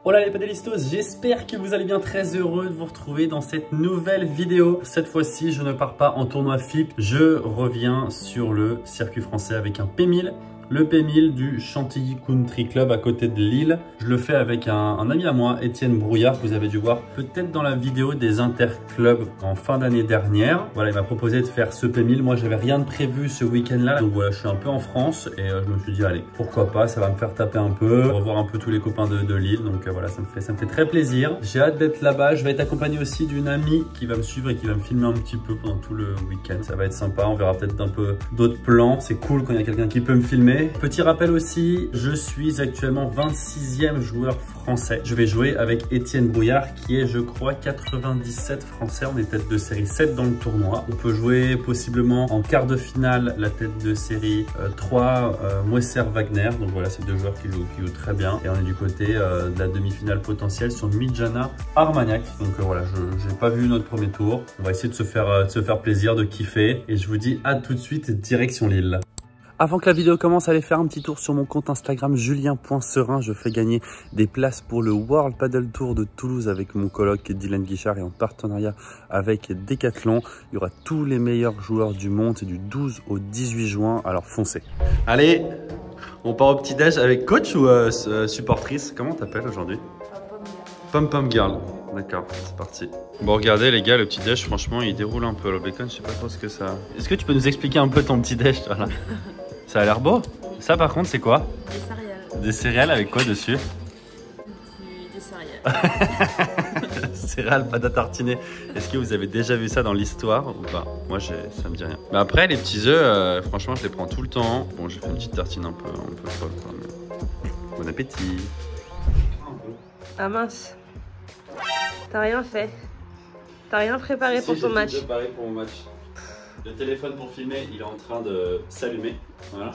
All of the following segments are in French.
Hola les padelistos, j'espère que vous allez bien, très heureux de vous retrouver dans cette nouvelle vidéo. Cette fois-ci, je ne pars pas en tournoi FIP, je reviens sur le circuit français avec un P1000. Le P1000 du Chantilly Country Club à côté de Lille. Je le fais avec un ami à moi, Étienne Brouillard, que vous avez dû voir peut-être dans la vidéo des interclubs en fin d'année dernière. Voilà, il m'a proposé de faire ce P1000. Moi, j'avais rien de prévu ce week-end-là. Donc voilà, je suis un peu en France et je me suis dit, allez, pourquoi pas, ça va me faire taper un peu, revoir un peu tous les copains de Lille. Donc voilà, ça me fait très plaisir. J'ai hâte d'être là-bas. Je vais être accompagné aussi d'une amie qui va me suivre et qui va me filmer un petit peu pendant tout le week-end. Ça va être sympa. On verra peut-être un peu d'autres plans. C'est cool quand il y a quelqu'un qui peut me filmer. Petit rappel aussi, je suis actuellement 26e joueur français. Je vais jouer avec Étienne Brouillard qui est, je crois, 97 français. On est tête de série 7 dans le tournoi. On peut jouer possiblement en quart de finale la tête de série 3 Moesser Wagner. Donc voilà, c'est deux joueurs qui jouent très bien. Et on est du côté de la demi-finale potentielle sur Mijana Armagnac. Donc voilà, je n'ai pas vu notre premier tour. On va essayer de se faire plaisir, de kiffer. Et je vous dis à tout de suite, direction Lille. Avant que la vidéo commence, allez faire un petit tour sur mon compte Instagram julien.serein. Je fais gagner des places pour le World Padel Tour de Toulouse avec mon coloc Dylan Guichard et en partenariat avec Decathlon. Il y aura tous les meilleurs joueurs du monde. C'est du 12 au 18 juin, alors foncez. Allez, on part au petit-déj avec coach ou supportrice? Comment t'appelles aujourd'hui? Pom Pom Girl. D'accord, c'est parti. Bon, regardez les gars, le petit-déj, franchement, il déroule un peu. Le bacon, je sais pas trop ce que ça... Est-ce que tu peux nous expliquer un peu ton petit-déj, toi, là? Ça a l'air beau. Ça, par contre, c'est quoi? Des céréales. Des céréales avec quoi dessus? Des céréales. Céréales, pâte à tartiner. Est-ce que vous avez déjà vu ça dans l'histoire ou pas? Moi, ça me dit rien. Mais après, les petits œufs, franchement, je les prends tout le temps. Bon, j'ai fait une petite tartine un peu folle, quoi, mais... Bon appétit. Ah mince. T'as rien fait. T'as rien préparé pour ton match. Préparé pour mon match. Le téléphone pour filmer, il est en train de s'allumer. Voilà.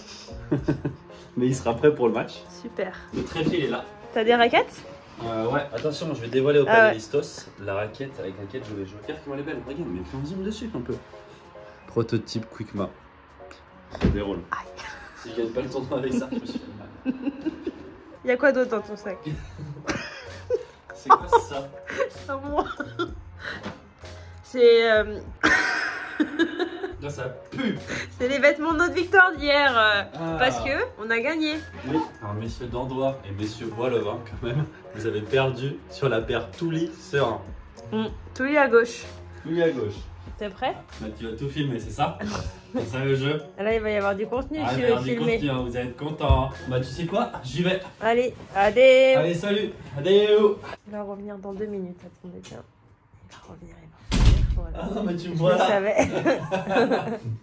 Mais il sera prêt pour le match. Super. Le trépied, il est là. T'as des raquettes? Ouais, attention, je vais dévoiler au padelistos la raquette avec laquelle je vais jouer. Regarde comment elle est belle. Regarde, mais fais un zoom dessus un peu. Prototype Quickma. Ça déroule. Aïe. Si je gagne pas le tournoi avec ça, je me suis fait mal. Y'a quoi d'autre dans ton sac? C'est quoi ça? C'est moi. C'est Là, ça pue. c'est les vêtements de notre victoire d'hier parce que on a gagné. Oui, alors messieurs Dandois et messieurs Bois-le-Vin quand même, vous avez perdu sur la paire Touly-Serein. Touly à gauche. Touly à gauche. T'es prêt? Là, tu vas tout filmer, c'est ça? C'est ça le jeu? Là il va y avoir du contenu si il tu va y veux avoir du filmer. contenu, hein, vous allez être contents. Bah tu sais quoi? J'y vais. Allez, adé. Allez, salut. Adéo. Il va revenir dans 2 minutes, attendez bien. Il va revenir, voilà. Ah non, mais tu me Je vois le là. savais.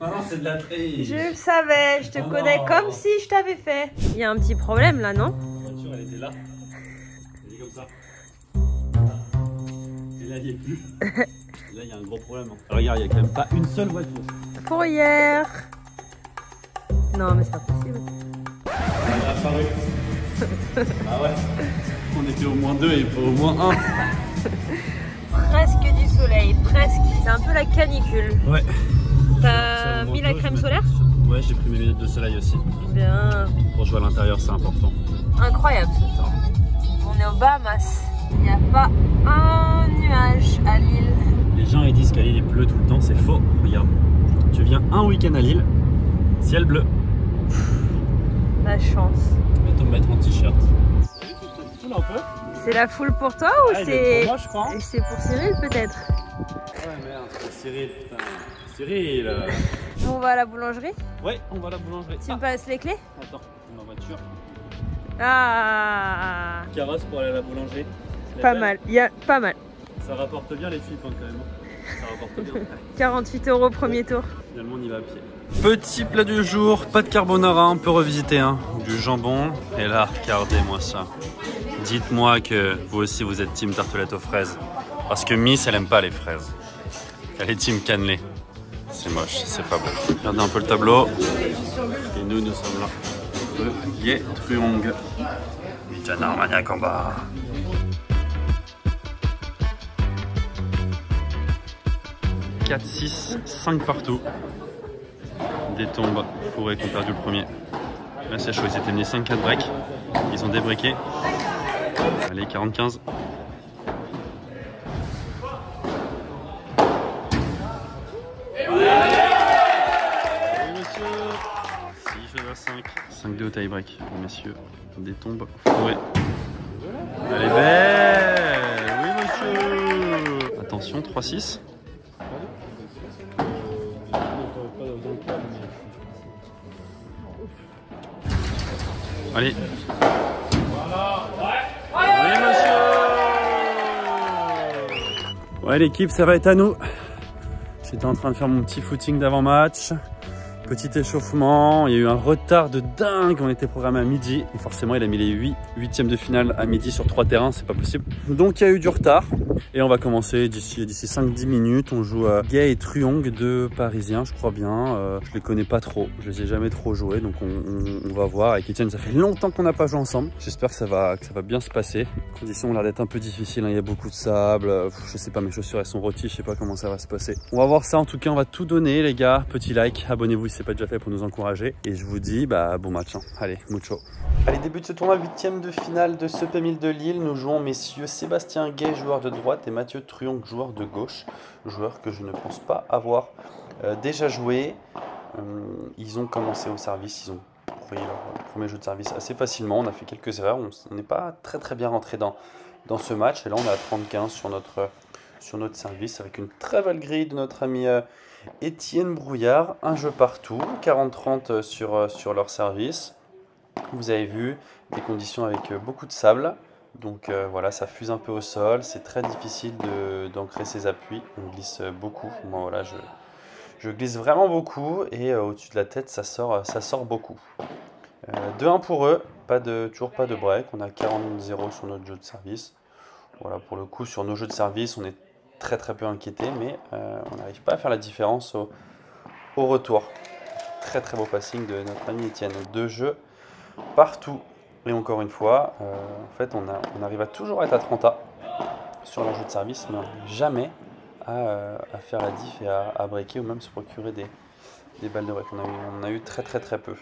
Ah non, c'est de la triche. Je le savais, je te connais comme si je t'avais fait. Il y a un petit problème là, non? La voiture, elle était là. Elle est comme ça. Et là, il n'y est plus. Là, il y a un gros problème. Hein. Alors, regarde, il n'y a quand même pas une seule voiture. Pour hier. Non, mais c'est pas possible. Elle a apparu. Ah ouais. On était au moins 2 et pas au moins 1. Presque du soleil, presque. C'est un peu la canicule. Ouais. T'as mis la crème solaire? Ouais, j'ai pris mes lunettes de soleil aussi. Bien. Pour jouer à l'intérieur, c'est important. Incroyable ce temps. On est aux Bahamas. Il n'y a pas un nuage à Lille. Les gens ils disent qu'à Lille il pleut tout le temps, c'est faux. Regarde, tu viens un week-end à Lille, ciel bleu. La chance. Je vais te mettre en t-shirt. Un peu. C'est la foule pour toi ou c'est... Pour moi, je crois. C'est pour Cyril peut-être? Ouais merde, c'est Cyril, putain. Cyril. On va à la boulangerie? Ouais, on va à la boulangerie. Tu me passes les clés? Attends, ma voiture. Ah, Carrosse pour aller à la boulangerie. pas mal, il y a pas mal. Ça rapporte bien les filles quand même. Ça rapporte bien. 48 € premier tour. Finalement on y va à pied. Petit plat du jour, pas de carbonara, un peu revisité, hein. Du jambon. Et là, regardez-moi ça. Dites-moi que vous aussi vous êtes team tartelette aux fraises. Parce que Miss elle aime pas les fraises. Elle est team cannelé. C'est moche, c'est pas beau. Regardez un peu le tableau. Et nous sommes là. Ye Truong. Mijana Armagnac en bas. 4, 6, 5 partout. Des tombes pour eux qui ont perdu le premier. Là c'est chaud, ils étaient menés 5-4 breaks. Ils ont débriqué. Allez, 40-15. Monsieur. 6 jeux à 5. 5-2 au tie-break. Messieurs, des tombes fourrées. Elle est belle. Oui, monsieur. Attention, 3-6. Allez. Oui, monsieur. Ouais, l'équipe, ça va être à nous. J'étais en train de faire mon petit footing d'avant-match. Petit échauffement, il y a eu un retard de dingue, on était programmé à midi et forcément il a mis les 8e de finale à midi sur 3 terrains, c'est pas possible. Donc il y a eu du retard et on va commencer d'ici 5-10 minutes. On joue à Gay et Truong, deux Parisiens je crois bien, je les connais pas trop, je les ai jamais trop joués donc on va voir. Avec Etienne ça fait longtemps qu'on n'a pas joué ensemble, j'espère que ça va bien se passer. Les conditions ont l'air d'être un peu difficiles, hein. Il y a beaucoup de sable, je sais pas, mes chaussures elles sont rôties, je sais pas comment ça va se passer. On va voir ça, en tout cas on va tout donner les gars, petit like, abonnez-vous si c'est pas déjà fait pour nous encourager et je vous dis bon match, hein. Allez, mucho. Allez, début de ce tournoi, 8e de finale de ce P1000 de Lille. Nous jouons messieurs Sébastien Gay, joueur de droite, et Mathieu Truong, joueur de gauche, joueur que je ne pense pas avoir déjà joué. Ils ont commencé au service, ils ont pris leur premier jeu de service assez facilement. On a fait quelques erreurs, on n'est pas très bien rentré dans ce match et là on est à 30-15 sur notre service avec une très belle grille de notre ami Étienne Brouillard. Un jeu partout, 40-30 sur leur service. Vous avez vu des conditions avec beaucoup de sable, donc voilà, ça fuse un peu au sol, c'est très difficile d'ancrer ses appuis, on glisse beaucoup. Moi voilà, je glisse vraiment beaucoup et au-dessus de la tête ça sort beaucoup. 2-1 pour eux, toujours pas de break, on a 40-0 sur notre jeu de service. Voilà, pour le coup sur nos jeux de service on est très peu inquiété, mais on n'arrive pas à faire la différence au retour. Très beau passing de notre ami Étienne. 2 jeux partout. Et encore une fois, en fait, on arrive à toujours être à 30A sur leur jeu de service, mais on n'arrive jamais à faire la diff et à breaker ou même se procurer des balles de break. On a eu très peu.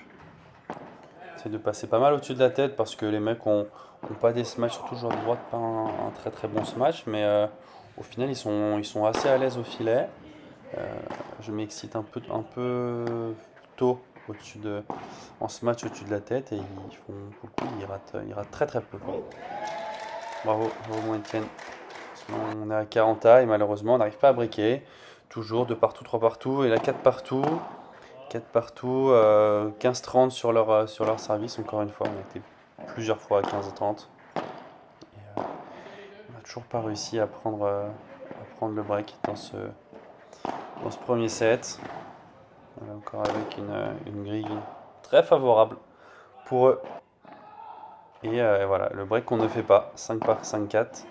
C'est de passer pas mal au-dessus de la tête parce que les mecs ont pas des smash, surtout joueur de droite, pas un très bon smash, mais au final ils sont assez à l'aise au filet. Je m'excite un peu tôt en smash au-dessus de la tête et ils ratent très peu. Bravo mon Etienne. On est à 40A et malheureusement on n'arrive pas à breaker. Toujours 2 partout, 3 partout et là 4 partout. 15-30 sur leur service. Encore une fois, on a été plusieurs fois à 15-30. On n'a toujours pas réussi à prendre le break dans ce premier set. Voilà, encore avec une grille très favorable pour eux. Et voilà, le break qu'on ne fait pas. 5-4.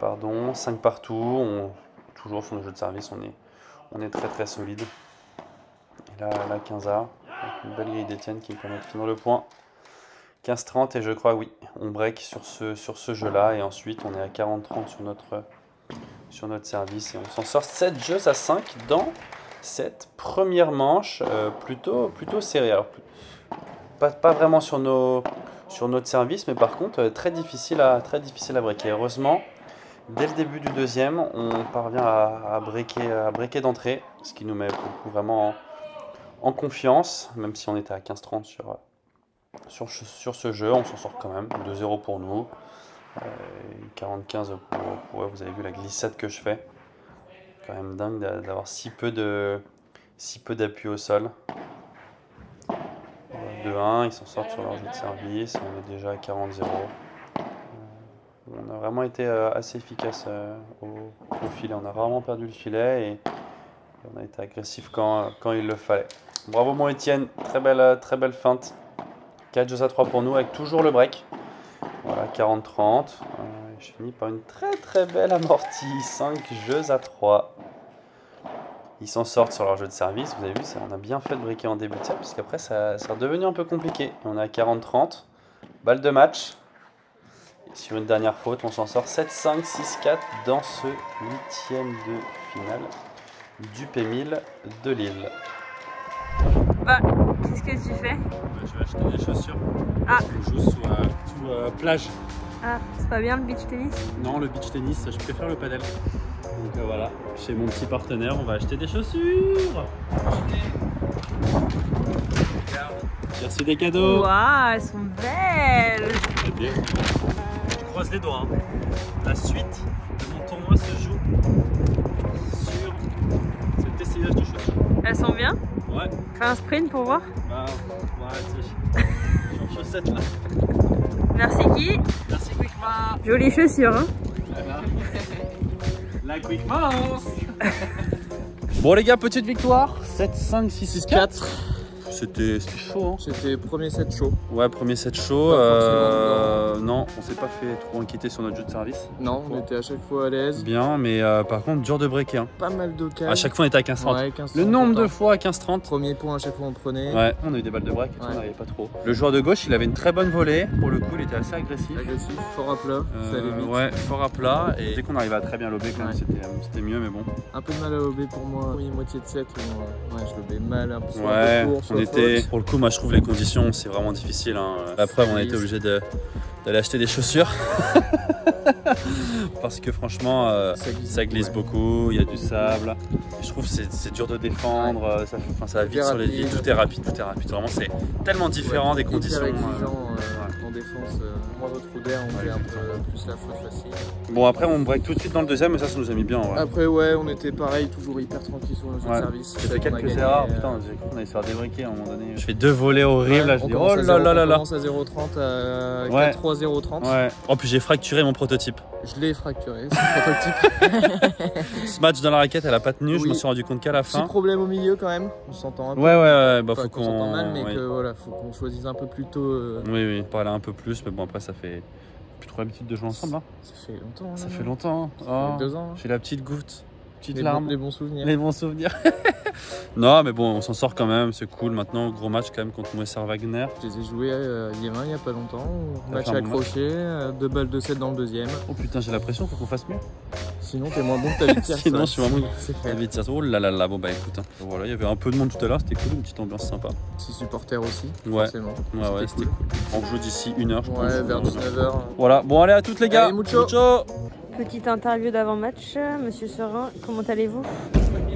Pardon, 5 partout. Toujours sur le jeu de service, on est très solide. Et là, 15A, avec une belle grille d'Étienne qui me permet de finir le point. 15-30 et je crois, oui, on break sur ce jeu-là. Et ensuite, on est à 40-30 sur notre service. Et on s'en sort 7 jeux à 5 dans cette première manche, plutôt serrée. Alors, pas vraiment sur notre service, mais par contre, très difficile à breaker. Heureusement, dès le début du deuxième, on parvient à breaker d'entrée, ce qui nous met beaucoup vraiment en confiance, même si on était à 15-30 sur ce jeu, on s'en sort quand même, 2-0 pour nous, 40-15 pour eux. Vous avez vu la glissade que je fais, quand même dingue d'avoir si peu d'appui au sol. 2-1, ils s'en sortent sur leur jeu de service, on est déjà à 40-0. On a vraiment été assez efficace au filet, on a rarement perdu le filet et on a été agressif quand il le fallait. Bravo mon Étienne, très belle feinte. 4 jeux à 3 pour nous avec toujours le break. Voilà, 40-30. Je finis par une très belle amortie. 5 jeux à 3. Ils s'en sortent sur leur jeu de service. Vous avez vu, on a bien fait de breaker en début de set, parce qu'après ça c'est redevenu un peu compliqué. Et on est à 40-30. Balle de match. Et sur une dernière faute, on s'en sort 7-5, 6-4 dans ce 8e de finale du P1000 de Lille. Qu'est-ce que tu fais? Je vais acheter des chaussures. Ah. On joue sous plage. Ah, c'est pas bien le beach tennis? Non, le beach tennis, je préfère le padel. Donc voilà, chez mon petit partenaire, on va acheter des chaussures. Merci des cadeaux. Waouh, elles sont belles. Je croise les doigts. Hein. La suite de mon tournoi se joue sur cet essayage de chaussures. Elles sont bien? Ouais. Fais un sprint pour voir. Bah, ouais, je suis en chaussettes là. Merci qui? Merci Quickma. Jolies chaussures, hein? Voilà. La Quickma. Bon les gars, petite victoire. 7-5, 6-4. C'était chaud, hein. C'était premier set chaud. Ouais, premier set chaud. Non, on s'est pas fait trop inquiéter sur notre jeu de service. Non, on était à chaque fois à l'aise. Bien, mais par contre, dur de breaker. Hein. Pas mal de cas. À chaque fois, on était à 15-30. Ouais, le nombre de fois à 15-30. Premier point, à chaque fois, on prenait. Ouais, on a eu des balles de break et tout, on n'arrivait pas trop. Le joueur de gauche, il avait une très bonne volée. Pour le coup, il était assez agressif. Agressif, fort à plat, ça allait vite. Ouais, fort à plat. Et dès qu'on arrivait à très bien lober, quand même, c'était mieux, mais bon. Un peu de mal à lober pour moi. Oui, moitié de set, ouais, je lobais mal. Un peu ouais, court, on était. Pour le coup, moi, je trouve les conditions, c'est vraiment difficile. Hein. La preuve, on a été obligé d'aller acheter des chaussures. Parce que franchement, ça glisse beaucoup, il y a du sable. Je trouve que c'est dur de défendre, ouais. ça va vite sur les lignes, tout est rapide. Vraiment, c'est tellement différent des conditions. En défense, moins de trou d'air, on fait un peu plus la faute facile. Bon, après, on break tout de suite dans le deuxième, mais ça nous a mis bien. Ouais. Après, ouais, on était pareil, toujours hyper tranquille sur le jeu de service. J'ai fait quelques erreurs, putain, j'ai cru qu'on allait se faire débriquer à un moment donné. Je fais deux volets horribles, là, je dis oh là là là là. On commence à 0,30 à 4-3, 0,30. Ouais. Oh, puis j'ai fracturé mon prototype. Je l'ai fracturé, c'est le prototype. Ce match dans la raquette, elle a pas tenu, je me suis rendu compte qu'à la fin. Petit problème au milieu quand même, on s'entend un peu. Ouais, bah faut qu'on s'entend mal, mais que voilà, faut qu'on choisisse un peu plus tôt. Oui, pas aller un peu plus, mais bon, après ça fait plus trop l'habitude de jouer ensemble. Hein. Ça fait longtemps. Ça fait longtemps. Ça fait 2 ans. J'ai la petite goutte, petite larme. Les bons souvenirs. Les bons souvenirs. Non, mais bon, on s'en sort quand même, c'est cool. Maintenant, gros match quand même contre Moesser Wagner. Je les ai joués à Yémen il n'y a pas longtemps. Match accroché, 2 balles de 7 dans le deuxième. Oh putain, j'ai la pression, faut qu'on fasse mieux. Sinon, t'es moins bon que ta vie de tir. Sinon, je suis vraiment bon. Oh là là là, bon bah écoute. Hein. Voilà, il y avait un peu de monde tout à l'heure, c'était cool, une petite ambiance sympa. 6 supporters aussi, ouais. Forcément. Ouais, c'était cool. On joue d'ici 1 heure, je pense. Ouais, vers 19h. Voilà, bon, allez à toutes les gars. Allez, mucho. Petite interview d'avant-match, monsieur Serin, comment allez-vous?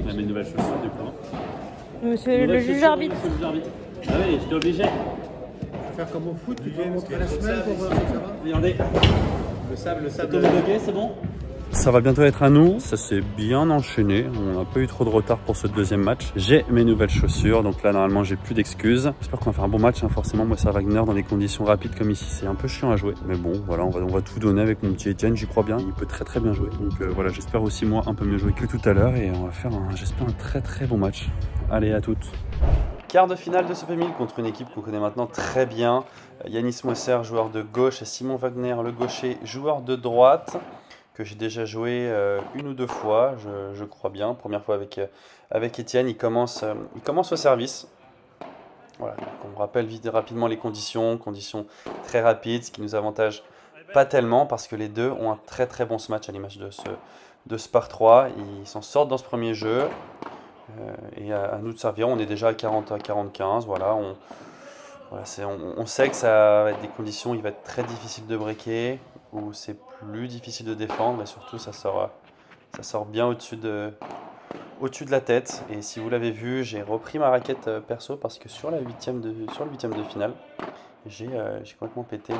On a mes nouvelles chaussures du coup. Monsieur le juge arbitre. Ah oui, j'étais obligé. Faire comme au foot, tu peux montrer la semelle pour voir si ça va. Regardez. Le sable. C'est bon. Ça va bientôt être à nous, ça s'est bien enchaîné, on n'a pas eu trop de retard pour ce deuxième match. J'ai mes nouvelles chaussures, donc là normalement j'ai plus d'excuses. J'espère qu'on va faire un bon match, hein. Forcément Moesser Wagner dans des conditions rapides comme ici, c'est un peu chiant à jouer. Mais bon, voilà, on va tout donner avec mon petit Etienne, j'y crois bien, il peut très bien jouer. Donc voilà, j'espère aussi moi un peu mieux jouer que tout à l'heure et on va faire j'espère un très bon match. Allez, à toutes. Quart de finale de ce P1000 contre une équipe qu'on connaît maintenant très bien. Yanis Moesser, joueur de gauche, et Simon Wagner, le gaucher, joueur de droite, que j'ai déjà joué 1 ou 2 fois, je crois bien. Première fois avec Etienne, il commence au service. Voilà, donc on rappelle rapidement les conditions très rapides, ce qui nous avantage pas tellement parce que les deux ont un très bon match à l'image de ce par 3. Ils s'en sortent dans ce premier jeu. Et à nous de servir, on est déjà à 40-15, voilà, on sait que ça va être des conditions, il va être très difficile de breaker, où c'est plus difficile de défendre, et surtout ça sort bien au-dessus de la tête. Et si vous l'avez vu, j'ai repris ma raquette perso, parce que sur le huitième de finale, j'ai complètement pété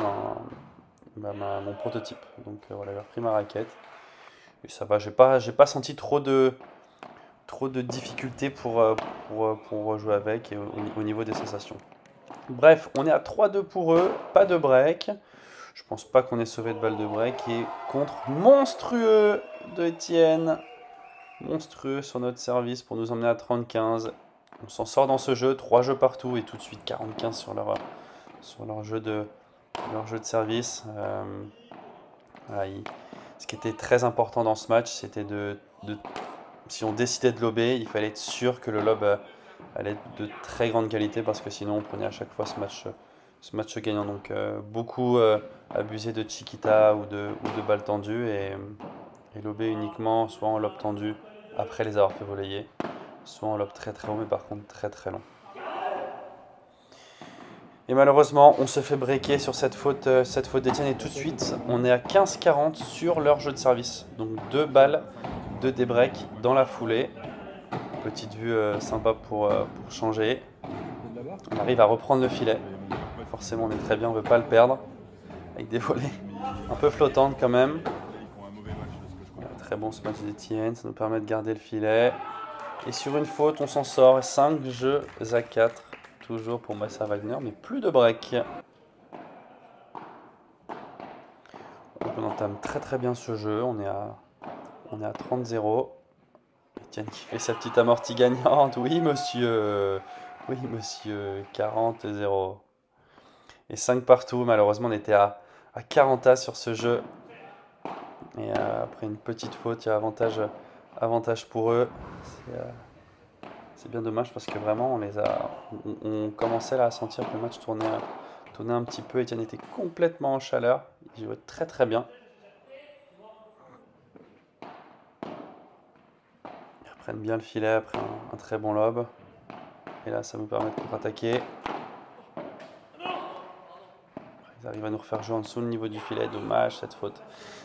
mon prototype, donc voilà, j'ai repris ma raquette, et ça va, j'ai pas senti trop de difficultés pour jouer avec et au niveau des sensations. Bref, on est à 3-2 pour eux, pas de break. Je pense pas qu'on ait sauvé de balle de break. Et contre monstrueux de Etienne, monstrueux sur notre service pour nous emmener à 30-15. On s'en sort dans ce jeu, 3 jeux partout et tout de suite 40-15 sur leur jeu de service. Voilà, ce qui était très important dans ce match, c'était si on décidait de lober, il fallait être sûr que le lob allait être de très grande qualité parce que sinon on prenait à chaque fois ce match gagnant. Donc beaucoup abusé de chiquita ou de balles tendues et lober uniquement soit en lob tendu après les avoir fait volleyer, soit en lob très haut mais par contre très long. Et malheureusement, on se fait breaker sur cette faute d'Etienne. Et tout de suite, on est à 15-40 sur leur jeu de service. Donc 2 balles de débreak dans la foulée. Petite vue sympa pour changer. On arrive à reprendre le filet. Forcément, on est très bien, on ne veut pas le perdre. Avec des volées un peu flottantes quand même. Très bon ce match d'Etienne, ça nous permet de garder le filet. Et sur une faute, on s'en sort. 5 jeux à 4. Toujours pour Moisser Wagner, mais plus de break. Donc on entame très bien ce jeu. On est à 30-0. Etienne qui fait sa petite amortie gagnante. Oui, monsieur. Oui, monsieur. 40-0. Et 5 partout. Malheureusement, on était à 40 as sur ce jeu. Et après une petite faute, il y a avantage pour eux. C'est bien dommage parce que vraiment on commençait là à sentir que le match tournait un petit peu. Etienne était complètement en chaleur. Ils jouaient très bien. Ils reprennent bien le filet après un très bon lob. Et là ça nous permet de contre-attaquer. Ils arrivent à nous refaire jouer en dessous le niveau du filet. Dommage cette faute.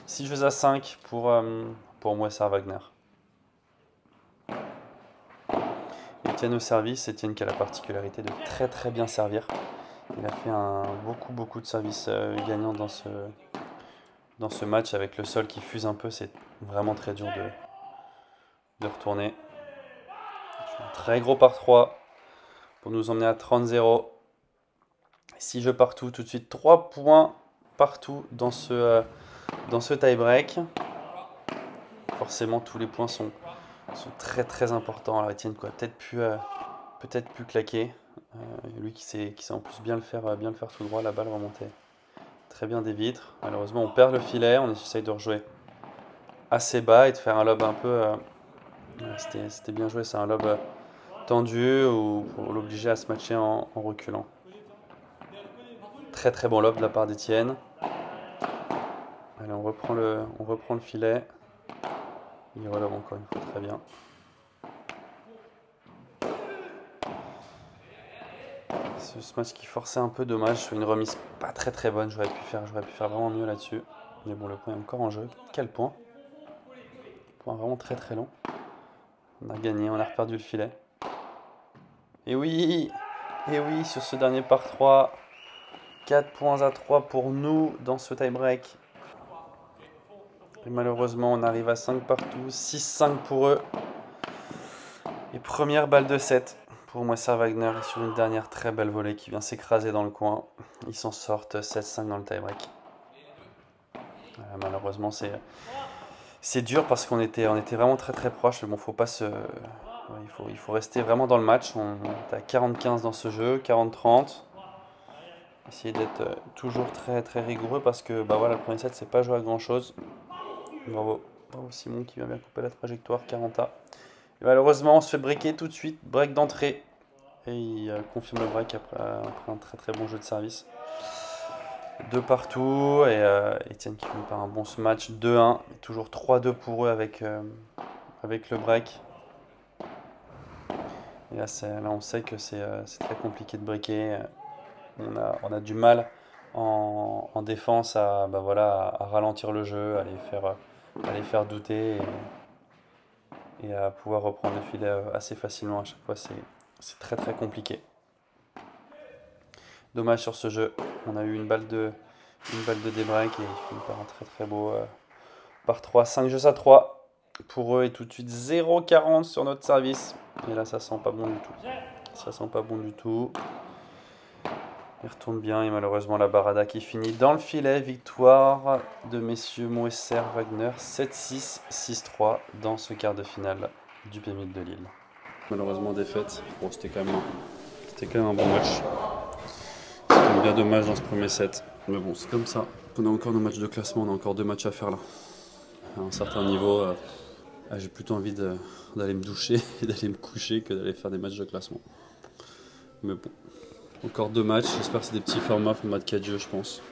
6 jeux à 5 pour Moisser Wagner. Etienne au service, Etienne qui a la particularité de très bien servir. Il a fait beaucoup de services gagnants dans ce match avec le sol qui fuse un peu. C'est vraiment très dur de retourner. Un très gros par 3 pour nous emmener à 30-0. 6 jeux partout, tout de suite 3 points partout dans ce tie-break. Forcément tous les points sont très importants. Alors Etienne quoi, peut-être pu claquer. Lui qui sait en plus bien le faire tout droit. La balle remontait très bien des vitres. Malheureusement on perd le filet. On essaye de rejouer assez bas et de faire un lob un peu. C'était bien joué. C'est un lob tendu ou pour l'obliger à se matcher en reculant. Très bon lob de la part d'Etienne. Allez, on reprend le filet. Il relève encore une fois très bien. Ce match qui forçait un peu, dommage. Sur une remise pas très bonne. J'aurais pu faire vraiment mieux là-dessus. Mais bon, le point est encore en jeu. Quel point? Point vraiment très long. On a gagné, on a reperdu le filet. Et oui, sur ce dernier par 3. 4 points à 3 pour nous dans ce tie-break. Et malheureusement, on arrive à 5 partout. 6-5 pour eux. Et première balle de 7 pour Moisser Wagner. Et sur une dernière très belle volée qui vient s'écraser dans le coin. Ils s'en sortent 7-5 dans le tie-break. Malheureusement, c'est dur parce qu'on était vraiment très proche. Mais bon, faut pas il faut rester vraiment dans le match. On est à 40-15 dans ce jeu, 40-30. Essayer d'être toujours très rigoureux parce que voilà, le premier set c'est pas joué à grand chose. Bravo Simon qui vient bien couper la trajectoire. 40 A. Et malheureusement on se fait breaker tout de suite, break d'entrée et il confirme le break après un très bon jeu de service. 2 partout et Etienne qui finit par un bon match. 2-1, toujours 3-2 pour eux avec le break. Et là on sait que c'est très compliqué de breaker. On a du mal en défense à ralentir le jeu, à les faire douter et à pouvoir reprendre le filet assez facilement. À chaque fois, c'est très compliqué. Dommage sur ce jeu. On a eu une balle de débreak et il finit par un très beau par 3. 5 jeux à 3 pour eux et tout de suite 0-40 sur notre service. Et là, ça sent pas bon du tout. Il retourne bien et malheureusement la barada qui finit dans le filet. Victoire de messieurs Moisser Wagner 7-6, 6-3 dans ce quart de finale du P1000 de Lille. Malheureusement défaite. Bon, c'était quand même un bon match. C'était bien dommage dans ce premier set. Mais bon, c'est comme ça. On a encore nos matchs de classement, on a encore 2 matchs à faire là. À un certain niveau, j'ai plutôt envie d'aller me doucher et d'aller me coucher que d'aller faire des matchs de classement. Mais bon. Encore 2 matchs, j'espère que c'est des petits formats de 4 jeux je pense.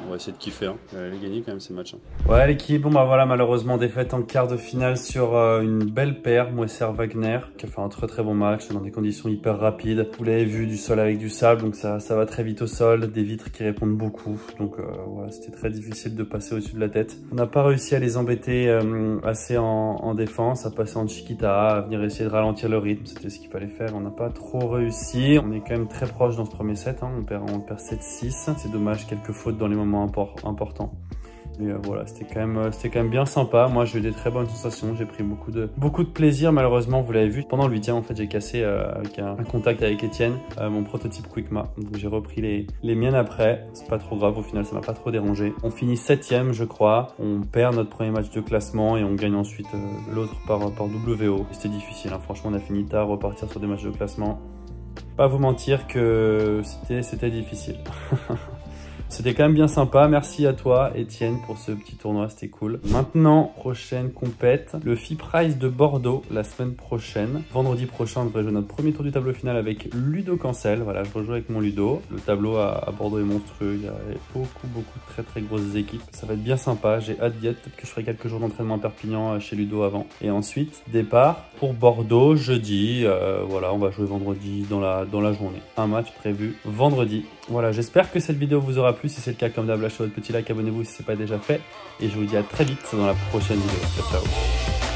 On va essayer de kiffer. Hein. Elle a gagné quand même ces matchs. Hein. Ouais, l'équipe, bon bah voilà, malheureusement défaite en quart de finale sur une belle paire, Moesser Wagner, qui a fait un très bon match dans des conditions hyper rapides. Vous l'avez vu, du sol avec du sable, donc ça va très vite au sol, des vitres qui répondent beaucoup. Donc voilà, c'était très difficile de passer au-dessus de la tête. On n'a pas réussi à les embêter assez en défense, à passer en chiquita, à venir essayer de ralentir le rythme. C'était ce qu'il fallait faire. On n'a pas trop réussi. On est quand même très proche dans ce premier set. Hein. On perd 7-6. C'est dommage, quelques fautes dans les moments importants. Mais voilà, c'était quand même bien sympa. Moi, j'ai eu des très bonnes sensations. J'ai pris beaucoup de plaisir. Malheureusement, vous l'avez vu, pendant le 8e, en fait, j'ai cassé avec un contact avec Étienne, mon prototype Quickma. Donc, j'ai repris les miennes après. C'est pas trop grave. Au final, ça m'a pas trop dérangé. On finit 7e, je crois. On perd notre premier match de classement et on gagne ensuite l'autre par WO. C'était difficile. Hein. Franchement, on a fini tard, repartir sur des matchs de classement. Pas vous mentir que c'était difficile. C'était quand même bien sympa. Merci à toi, Étienne, pour ce petit tournoi. C'était cool. Maintenant, prochaine compète, le FIP Prize de Bordeaux la semaine prochaine. Vendredi prochain, on devrait jouer notre premier tour du tableau final avec Ludo Cancel. Voilà, je rejoue avec mon Ludo. Le tableau à Bordeaux est monstrueux. Il y a beaucoup de très grosses équipes. Ça va être bien sympa. J'ai hâte d'y être. Peut-être que je ferai quelques jours d'entraînement à Perpignan chez Ludo avant. Et ensuite, départ pour Bordeaux jeudi. Voilà, on va jouer vendredi dans la journée. Un match prévu vendredi. Voilà, j'espère que cette vidéo vous aura plu. Si c'est le cas, comme d'hab, lâchez votre petit like, abonnez-vous si ce n'est pas déjà fait. Et je vous dis à très vite dans la prochaine vidéo. Ciao, ciao.